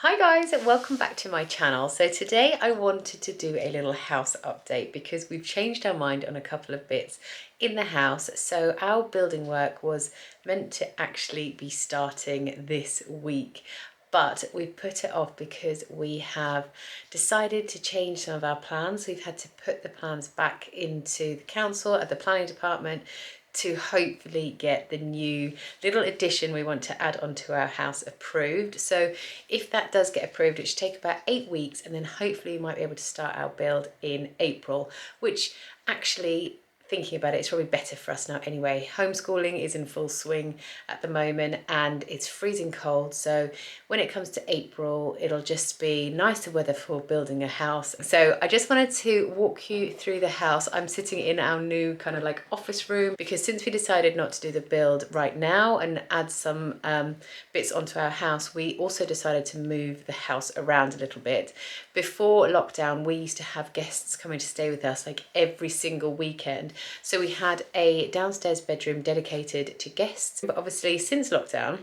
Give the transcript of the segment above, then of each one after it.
Hi guys, and welcome back to my channel. So today I wanted to do a little house update because we've changed our mind on a couple of bits in the house. So our building work was meant to actually be starting this week, but we put it off because we have decided to change some of our plans. We've had to put the plans back into the council at the planning department to hopefully get the new little addition we want to add onto our house approved. So if that does get approved, it should take about 8 weeks, and then hopefully we might be able to start our build in April, which actually, thinking about it, it's probably better for us now anyway. Homeschooling is in full swing at the moment and it's freezing cold, so when it comes to April it'll just be nicer weather for building a house. So I just wanted to walk you through the house. I'm sitting in our new kind of like office room because since we decided not to do the build right now and add some bits onto our house, we also decided to move the house around a little bit. Before lockdown we used to have guests coming to stay with us like every single weekend. So we had a downstairs bedroom dedicated to guests, but obviously since lockdown,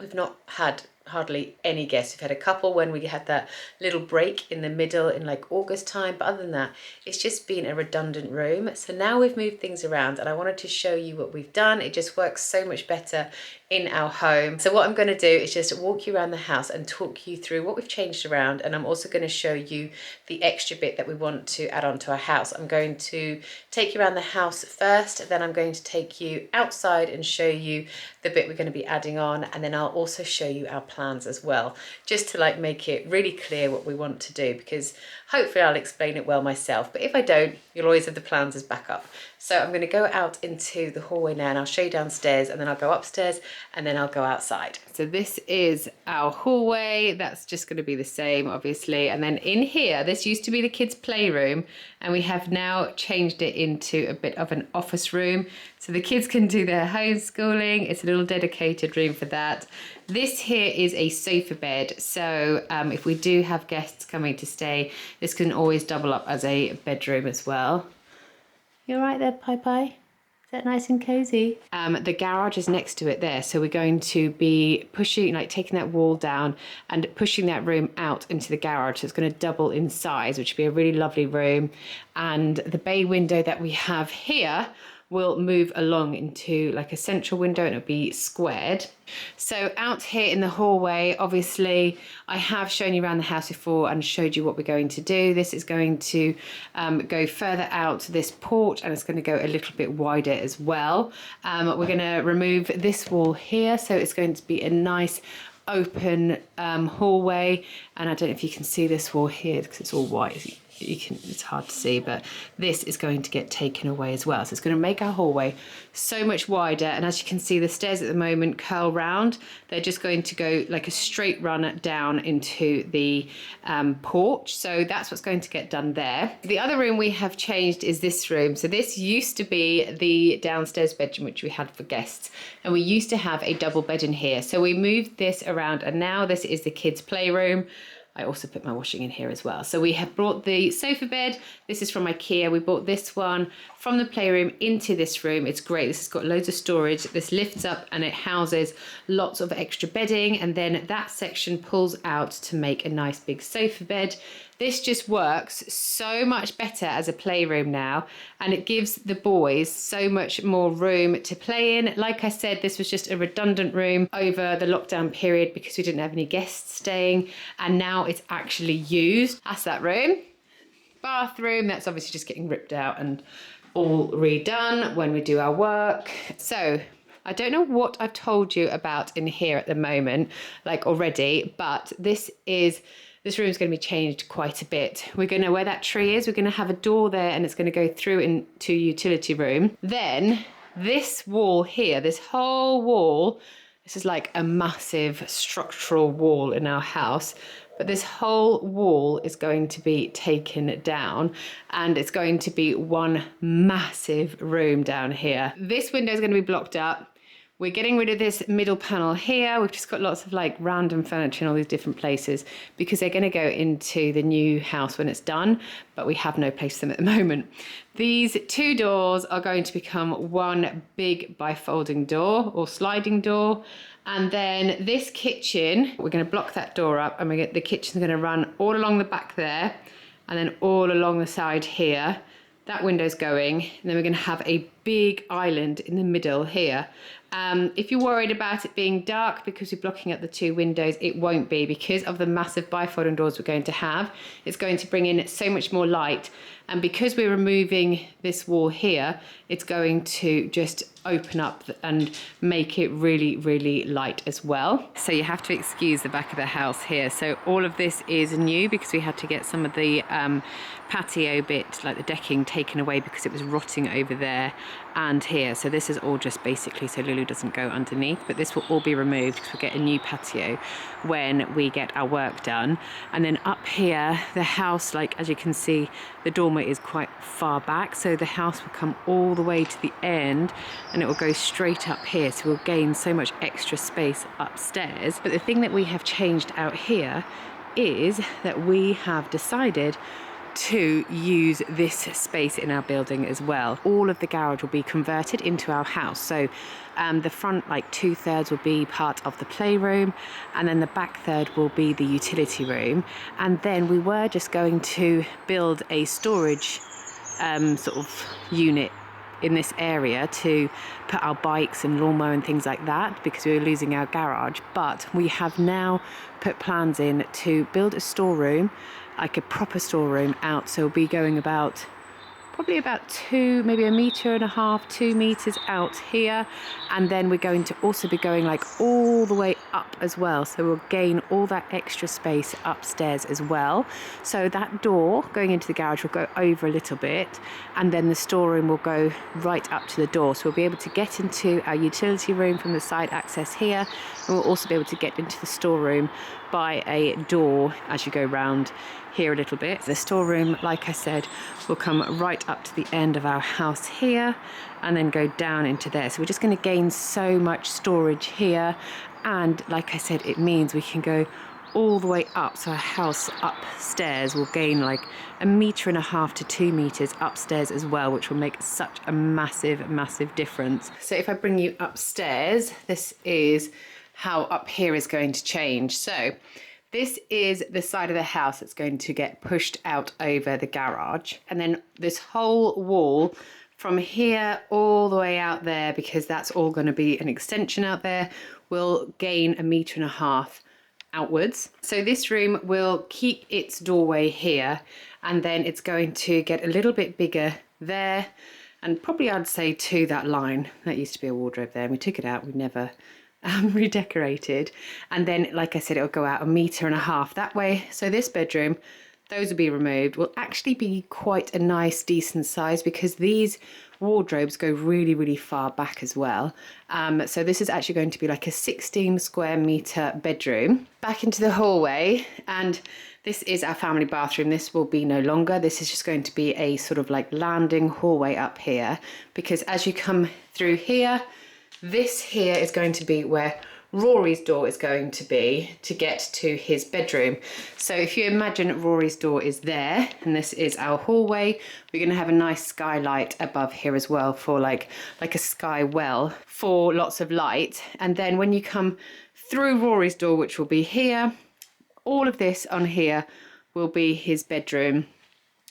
we've not had hardly any guests. We've had a couple when we had that little break in the middle in like August time, but other than that, it's just been a redundant room. So now we've moved things around and I wanted to show you what we've done. It just works so much better in our home. So what I'm going to do is just walk you around the house and talk you through what we've changed around, and I'm also going to show you the extra bit that we want to add on to our house. I'm going to take you around the house first, then I'm going to take you outside and show you the bit we're going to be adding on, and then I'll also show you our plans as well, just to like make it really clear what we want to do, because hopefully I'll explain it well myself, but if I don't, you'll always have the plans as backup. So I'm going to go out into the hallway now and I'll show you downstairs, and then I'll go upstairs and then I'll go outside. So this is our hallway. That's just going to be the same, obviously. And then in here, this used to be the kids' playroom, and we have now changed it into a bit of an office room. So the kids can do their homeschooling. It's a little dedicated room for that. This here is a sofa bed. So if we do have guests coming to stay, this can always double up as a bedroom as well. You all right there, Pi Pi? Is that nice and cozy? The garage is next to it there, so we're going to be pushing, like taking that wall down and pushing that room out into the garage. So it's going to double in size, which would be a really lovely room. And the bay window that we have here will move along into like a central window, and it'll be squared. So out here in the hallway, obviously I have shown you around the house before and showed you what we're going to do. This is going to go further out this porch, and it's going to go a little bit wider as well. We're going to remove this wall here, so it's going to be a nice open hallway. And I don't know if you can see this wall here because it's all white. It's hard to see, but this is going to get taken away as well. So it's going to make our hallway so much wider. And as you can see, the stairs at the moment curl round. They're just going to go like a straight run down into the porch. So that's what's going to get done there. The other room we have changed is this room. So this used to be the downstairs bedroom, which we had for guests. And we used to have a double bed in here. So we moved this around, and now this is the kids' playroom. I also put my washing in here as well. So we have brought the sofa bed. This is from IKEA. We bought this one from the playroom into this room. It's great. This has got loads of storage. This lifts up and it houses lots of extra bedding. And then that section pulls out to make a nice big sofa bed. This just works so much better as a playroom now, and it gives the boys so much more room to play in. Like I said, this was just a redundant room over the lockdown period because we didn't have any guests staying, and now it's actually used. That's that room. Bathroom, that's obviously just getting ripped out and all redone when we do our work. So I don't know what I've told you about in here at the moment, like already, but this room is going to be changed quite a bit. We're going to, where that tree is, we're going to have a door there, and it's going to go through into utility room. Then this wall here, this whole wall, this is like a massive structural wall in our house, but this whole wall is going to be taken down, and it's going to be one massive room down here. This window is going to be blocked up. We're getting rid of this middle panel here. We've just got lots of like random furniture in all these different places because they're going to go into the new house when it's done, but we have no place for them at the moment. These two doors are going to become one big bifolding door or sliding door. And then this kitchen, we're going to block that door up, and the kitchen's going to run all along the back there and then all along the side here. That window's going, and then we're going to have a big island in the middle here. If you're worried about it being dark because we're blocking up the two windows, it won't be, because of the massive bifolding doors we're going to have. It's going to bring in so much more light, and because we're removing this wall here, it's going to just open up and make it really, really light as well. So you have to excuse the back of the house here. So all of this is new because we had to get some of the patio bit, like the decking, taken away because it was rotting over there and here. So this is all just basically so Lulu doesn't go underneath, but this will all be removed because we'll get a new patio when we get our work done. And then up here, the house, like as you can see, the dormer is quite far back, so the house will come all the way to the end and it will go straight up here, so we'll gain so much extra space upstairs. But the thing that we have changed out here is that we have decided to use this space in our building as well. All of the garage will be converted into our house. So the front, like 2/3 will be part of the playroom, and then the back third will be the utility room. And then we were just going to build a storage sort of unit in this area to put our bikes and lawnmower and things like that, because we were losing our garage. But we have now put plans in to build a storeroom, like a proper storeroom out. So we'll be going probably about 2, maybe 1.5 meters, 2 meters out here. And then we're going to also be going like all the way up as well. So we'll gain all that extra space upstairs as well. So that door going into the garage will go over a little bit, and then the storeroom will go right up to the door. So we'll be able to get into our utility room from the side access here. And we'll also be able to get into the storeroom by a door as you go round here a little bit. The storeroom, like I said, will come right up to the end of our house here and then go down into there. So we're just going to gain so much storage here, and like I said, it means we can go all the way up. So our house upstairs will gain like 1.5 meters to 2 meters upstairs as well, which will make such a massive difference. So if I bring you upstairs, this is how up here is going to change. So this is the side of the house that's going to get pushed out over the garage. And then this whole wall from here all the way out there, because that's all going to be an extension out there, will gain 1.5 meters outwards. So this room will keep its doorway here, and then it's going to get a little bit bigger there, and probably I'd say to that line. That used to be a wardrobe there, and we took it out. We never redecorated. And then, like I said, it'll go out 1.5 meters that way. So this bedroom, those will be removed, will actually be quite a nice decent size, because these wardrobes go really far back as well. So this is actually going to be like a 16 square meter bedroom. Back into the hallway, and this is our family bathroom. This will be no longer. This is just going to be a sort of like landing hallway up here, because as you come through here, this here is going to be where Rory's door is going to be to get to his bedroom. So if you imagine Rory's door is there, and this is our hallway, we're going to have a nice skylight above here as well for like a sky well for lots of light. And then when you come through Rory's door, which will be here, all of this on here will be his bedroom.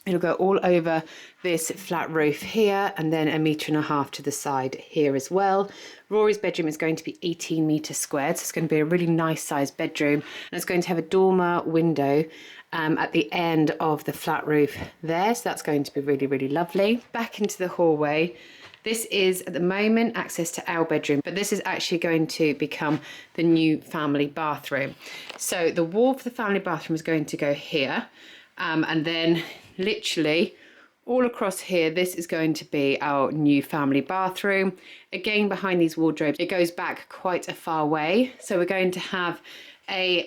It'll go all over this flat roof here, and then 1.5 meters to the side here as well. Rory's bedroom is going to be 18 meters squared, so it's going to be a really nice sized bedroom, and it's going to have a dormer window at the end of the flat roof there, so that's going to be really lovely. Back into the hallway. This is at the moment access to our bedroom, but this is actually going to become the new family bathroom. So the wall for the family bathroom is going to go here, and then literally all across here, this is going to be our new family bathroom. Again, behind these wardrobes, it goes back quite a far way. So we're going to have a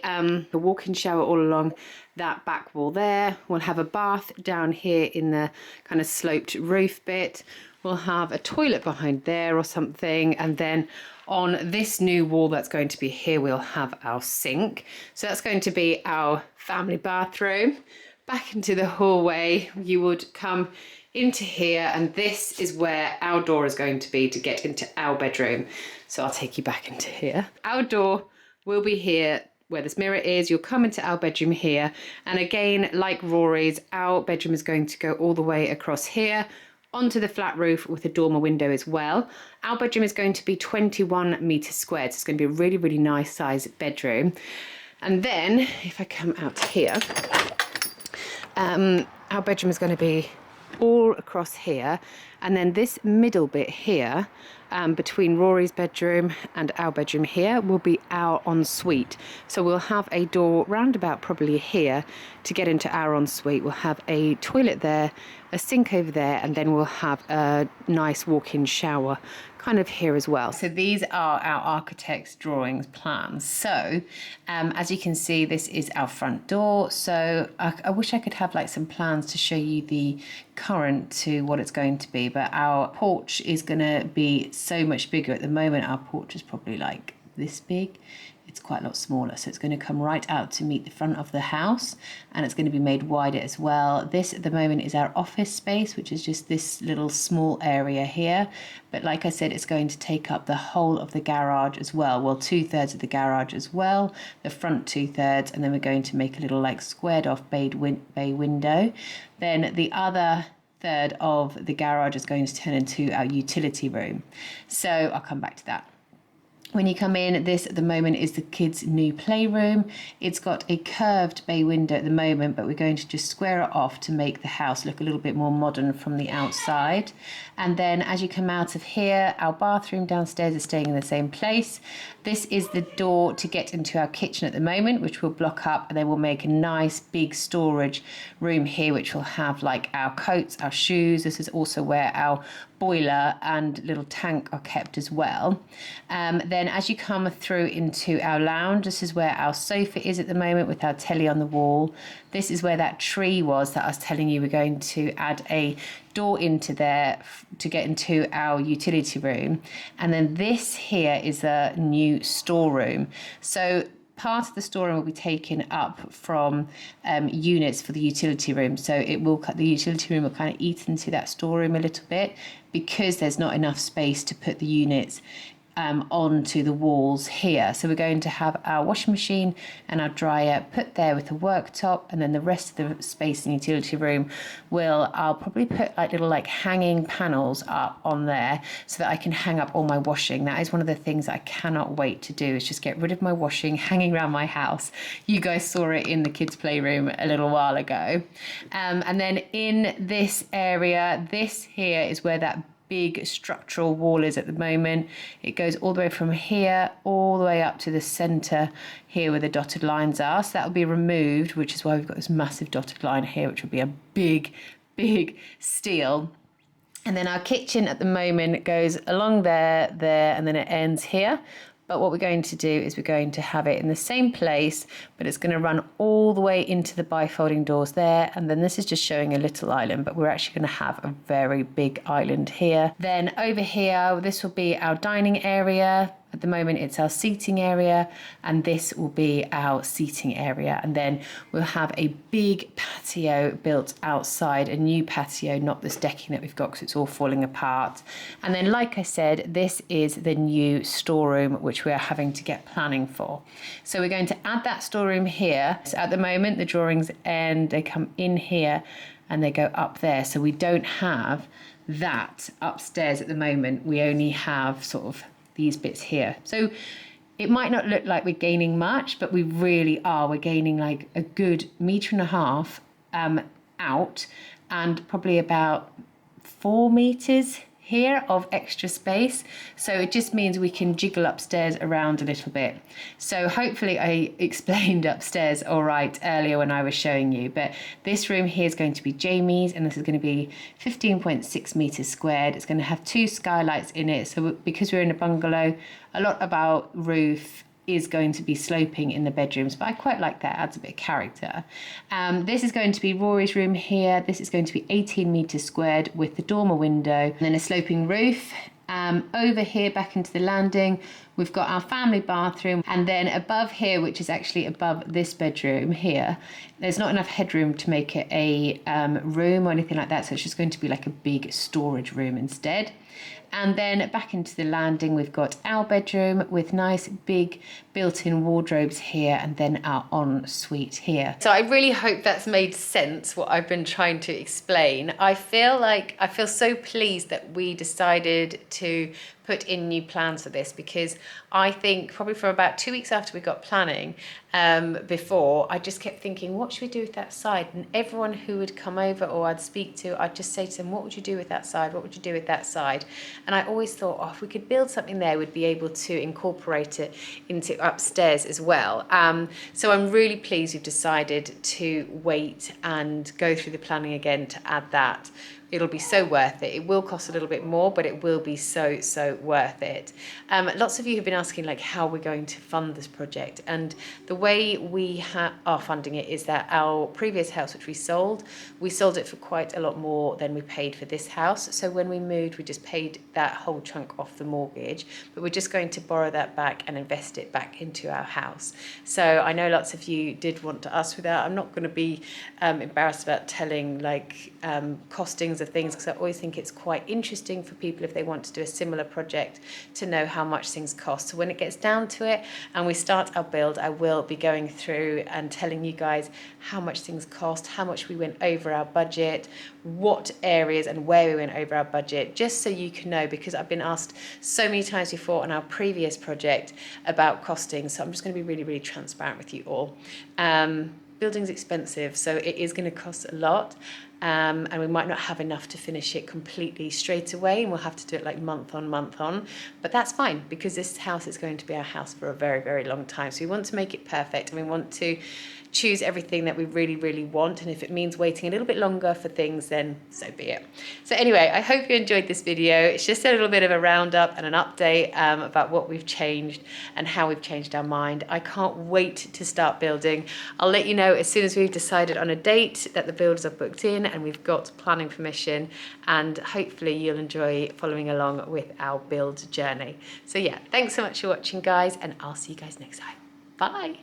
walk-in shower all along that back wall there. We'll have a bath down here in the kind of sloped roof bit. We'll we'll have a toilet behind there or something, and then on this new wall that's going to be here, we'll have our sink. So that's going to be our family bathroom. Back into the hallway, you would come into here, and this is where our door is going to be to get into our bedroom. So I'll take you back into here. Our door will be here where this mirror is. You'll come into our bedroom here, and again, like Rory's, our bedroom is going to go all the way across here onto the flat roof with a dormer window as well. Our bedroom is going to be 21 meters squared, so it's going to be a really, really nice size bedroom. And then if I come out here, our bedroom is going to be all across here, and then this middle bit here between Rory's bedroom and our bedroom here will be our ensuite. So we'll have a door round about probably here to get into our ensuite. We'll have a toilet there, a sink over there, and then we'll have a nice walk-in shower kind of here as well. So these are our architect's drawings plans. So as you can see, this is our front door. So I wish I could have like some plans to show you the current to what it's going to be, but our porch is going to be so much bigger. At the moment our porch is probably like this big. It's quite a lot smaller, so it's going to come right out to meet the front of the house, and it's going to be made wider as well. This at the moment is our office space, which is just this little small area here, but like I said, it's going to take up the whole of the garage as well. Well, 2/3 of the garage as well, the front 2/3, and then we're going to make a little like squared off bay window. Then the other third of the garage is going to turn into our utility room. So I'll come back to that. When you come in, this at the moment is the kids' new playroom. It's got a curved bay window at the moment, but we're going to just square it off to make the house look a little bit more modern from the outside. And then as you come out of here, our bathroom downstairs is staying in the same place. This is the door to get into our kitchen at the moment, which we'll block up, and then we'll make a nice big storage room here, which will have like our coats, our shoes. This is also where our boiler and little tank are kept as well. Then as you come through into our lounge, this is where our sofa is at the moment with our telly on the wall. This is where that tree was that I was telling you we're going to add a door into there to get into our utility room. And then this here is a new storeroom. So part of the storeroom will be taken up from units for the utility room. So it will the utility room will kind of eat into that storeroom a little bit, because there's not enough space to put the units onto the walls here. So we're going to have our washing machine and our dryer put there with a worktop, and then the rest of the space in the utility room I'll probably put like little like hanging panels up on there so that I can hang up all my washing. That is one of the things that I cannot wait to do, is just get rid of my washing hanging around my house. You guys saw it in the kids' playroom a little while ago. And then in this area, this here is where that big structural wall is at the moment. It goes all the way from here all the way up to the center here where the dotted lines are. So that will be removed, which is why we've got this massive dotted line here, which will be a big steel. And then our kitchen at the moment goes along there, and then it ends here. But what we're going to do is we're going to have it in the same place, but it's going to run all the way into the bifolding doors there. And then this is just showing a little island, but we're actually going to have a very big island here. Then over here, this will be our dining area. At the moment, it's our seating area, and this will be our seating area. And then we'll have a big patio built outside, a new patio, not this decking that we've got because it's all falling apart. And then, like I said, this is the new storeroom, which we are having to get planning for. So we're going to add that storeroom here. So at the moment, the drawings end, they come in here and they go up there. So we don't have that upstairs at the moment. We only have sort of these bits here. So it might not look like we're gaining much, but we really are. We're gaining like a good 1.5 meters out, and probably about 4 meters here of extra space. So it just means we can jiggle upstairs around a little bit. So hopefully I explained upstairs all right earlier when I was showing you, but this room here is going to be Jamie's, and this is going to be 15.6 meters squared. It's going to have 2 skylights in it. So because we're in a bungalow, a lot of our roof is going to be sloping in the bedrooms, but I quite like that, adds a bit of character. This is going to be Rory's room here. This is going to be 18 meters squared with the dormer window and then a sloping roof. Over here back into the landing, we've got our family bathroom, and then above here, which is actually above this bedroom here, there's not enough headroom to make it a room or anything like that, so it's just going to be like a big storage room instead. And then back into the landing, we've got our bedroom with nice big built-in wardrobes here, and then our ensuite here. So I really hope that's made sense, what I've been trying to explain. I feel so pleased that we decided to put in new plans for this, because I think probably for about 2 weeks after we got planning, before, I just kept thinking, what should we do with that side? And everyone who would come over or I'd speak to, I'd just say to them, what would you do with that side? What would you do with that side? And I always thought, oh, if we could build something there, we'd be able to incorporate it into upstairs as well. So I'm really pleased we've decided to wait and go through the planning again to add that. It'll be so worth it. It will cost a little bit more, but it will be so worth it. Lots of you have been asking like how we're going to fund this project, and the way we are funding it is that our previous house, which we sold it for quite a lot more than we paid for this house. So when we moved, we just paid that whole chunk off the mortgage, but we're just going to borrow that back and invest it back into our house. So I know lots of you did want to ask for that. I'm not going to be embarrassed about telling like costings of things, because I always think it's quite interesting for people, if they want to do a similar project, to know how much things cost. So when it gets down to it and we start our build, I will be going through and telling you guys how much things cost, how much we went over our budget, what areas and where we went over our budget, just so you can know, because I've been asked so many times before on our previous project about costing. So I'm just going to be really transparent with you all. Building's expensive, so it is going to cost a lot. And we might not have enough to finish it completely straight away, and we'll have to do it like month on, but that's fine, because this house is going to be our house for a very long time. So we want to make it perfect, and we want to choose everything that we really want, and if it means waiting a little bit longer for things, then so be it. So anyway, I hope you enjoyed this video. It's just a little bit of a roundup and an update about what we've changed and how we've changed our mind. I can't wait to start building. I'll let you know as soon as we've decided on a date, that the builders are booked in and we've got planning permission, and hopefully you'll enjoy following along with our build journey. So yeah, thanks so much for watching, guys, and I'll see you guys next time. Bye.